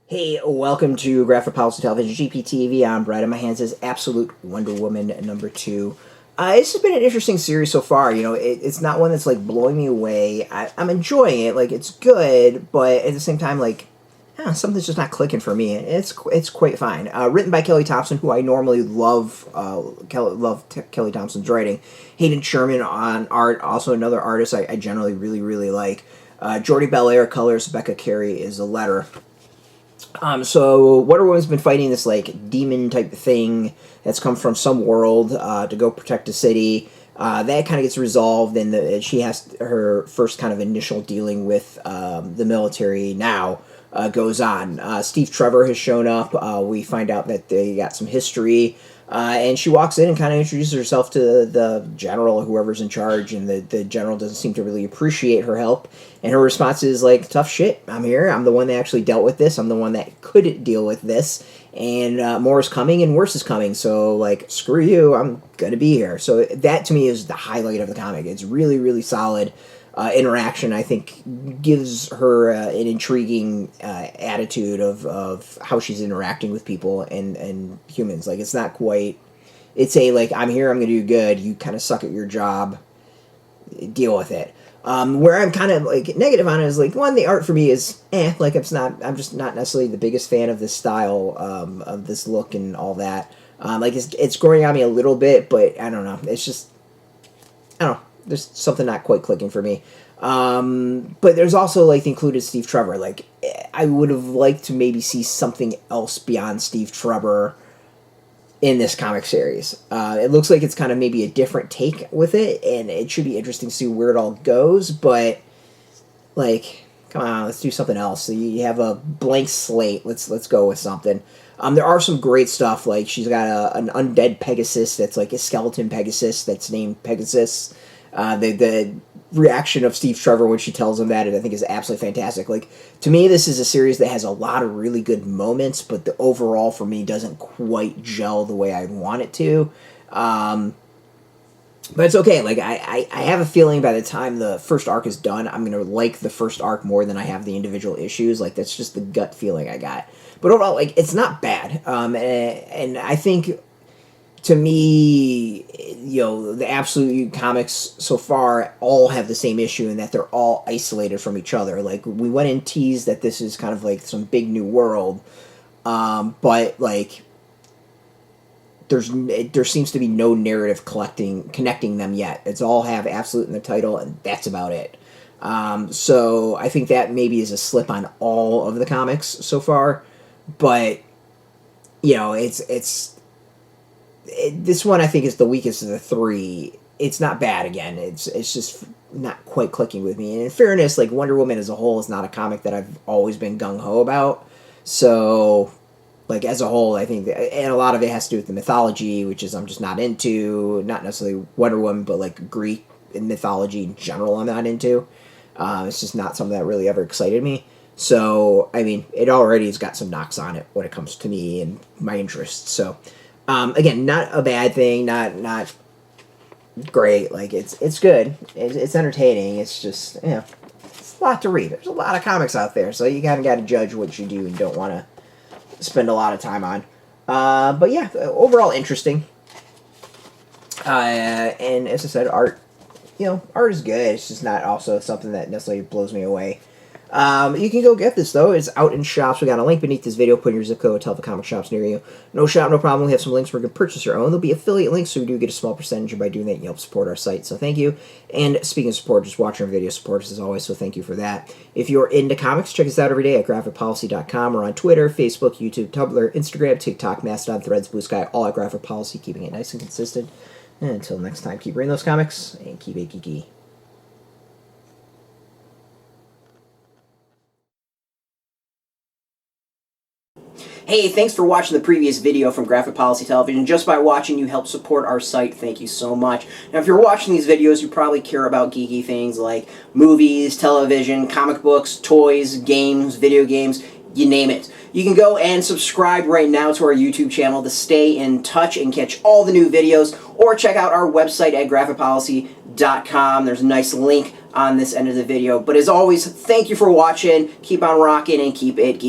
Hey, welcome to Graphic Policy Television, GPTV. I'm Brett, and my hands is Absolute Wonder Woman #2. This has been an interesting series so far. You know, it's not one that's, like, blowing me away. I'm enjoying it. Like, it's good, but at the same time, like, something's just not clicking for me. It's quite fine. Written by Kelly Thompson, who I normally love. Kelly Thompson's writing. Hayden Sherman on art, also another artist I generally really like. Jordie Bellaire colors. Becca Carey is the letter. So Wonder Woman's been fighting this, like, demon type thing that's come from some world to go protect a city. That kind of gets resolved, and she has her first kind of initial dealing with the military now goes on. Steve Trevor has shown up. We find out that they got some history. And she walks in and kind of introduces herself to the general or whoever's in charge, and the general doesn't seem to really appreciate her help. And her response is like, tough shit, I'm here, I'm the one that actually dealt with this, I'm the one that could deal with this, and more is coming and worse is coming, so, like, screw you, I'm gonna be here. So that, to me, is the highlight of the comic. It's really solid. Interaction, I think, gives her an intriguing attitude of how she's interacting with people and humans. Like, it's not quite... It's a, like, I'm here, I'm going to do good, you kind of suck at your job, deal with it. Where I'm kind of, like, negative on it is, like, one, the art for me is, like, I'm just not necessarily the biggest fan of this style, of this look and all that. Like, it's growing on me a little bit, but I don't know, it's just... I don't know. There's something not quite clicking for me. But there's also, like, the included Steve Trevor. Like, I would have liked to maybe see something else beyond Steve Trevor in this comic series. It looks like it's kind of maybe a different take with it, and it should be interesting to see where it all goes, but, like, come on, let's do something else. So you have a blank slate. Let's go with something. There are some great stuff, like she's got an undead Pegasus that's like a skeleton Pegasus that's named Pegasus. The reaction of Steve Trevor when she tells him that, I think, is absolutely fantastic. Like, to me, this is a series that has a lot of really good moments, but the overall, for me, doesn't quite gel the way I want it to. But it's okay. Like, I have a feeling by the time the first arc is done, I'm going to like the first arc more than I have the individual issues. Like, that's just the gut feeling I got. But overall, like, it's not bad. And I think, to me, you know, the Absolute Comics so far all have the same issue in that they're all isolated from each other. Like, we went and teased that this is kind of like some big new world, but, like, there seems to be no narrative connecting them yet. It's all have Absolute in the title, and that's about it. So I think that maybe is a slip on all of the comics so far, but, you know, this one, I think, is the weakest of the three. It's not bad, again. It's just not quite clicking with me. And in fairness, like, Wonder Woman as a whole is not a comic that I've always been gung-ho about. So, like, as a whole, I think and a lot of it has to do with the mythology, which is I'm just not into. Not necessarily Wonder Woman, but, like, Greek mythology in general I'm not into. It's just not something that really ever excited me. So, I mean, it already has got some knocks on it when it comes to me and my interests. So, again, not a bad thing, not great. Like, it's good. It's entertaining. It's just, you know, it's a lot to read. There's a lot of comics out there, so you kind of got to judge what you do and don't want to spend a lot of time on. But yeah, overall interesting. And as I said, art is good. It's just not also something that necessarily blows me away. You can go get this, though. It's out in shops. We got a link beneath this video. Put in your zip code, tell the comic shops near you. No shop, no problem. We have some links where you can purchase your own. There'll be affiliate links, so we do get a small percentage, and by doing that, you help support our site. So thank you. And speaking of support, just watching our video support us as always, so thank you for that. If you're into comics, check us out every day at graphicpolicy.com. We're on Twitter, Facebook, YouTube, Tumblr, Instagram, TikTok, Mastodon, Threads, Blue Sky, all at Graphic Policy, keeping it nice and consistent. And until next time, keep reading those comics, and keep it geeky. Hey, thanks for watching the previous video from Graphic Policy Television. Just by watching, you help support our site. Thank you so much. Now, if you're watching these videos, you probably care about geeky things like movies, television, comic books, toys, games, video games, you name it. You can go and subscribe right now to our YouTube channel to stay in touch and catch all the new videos, or check out our website at graphicpolicy.com. There's a nice link on this end of the video. But as always, thank you for watching. Keep on rocking and keep it geeky.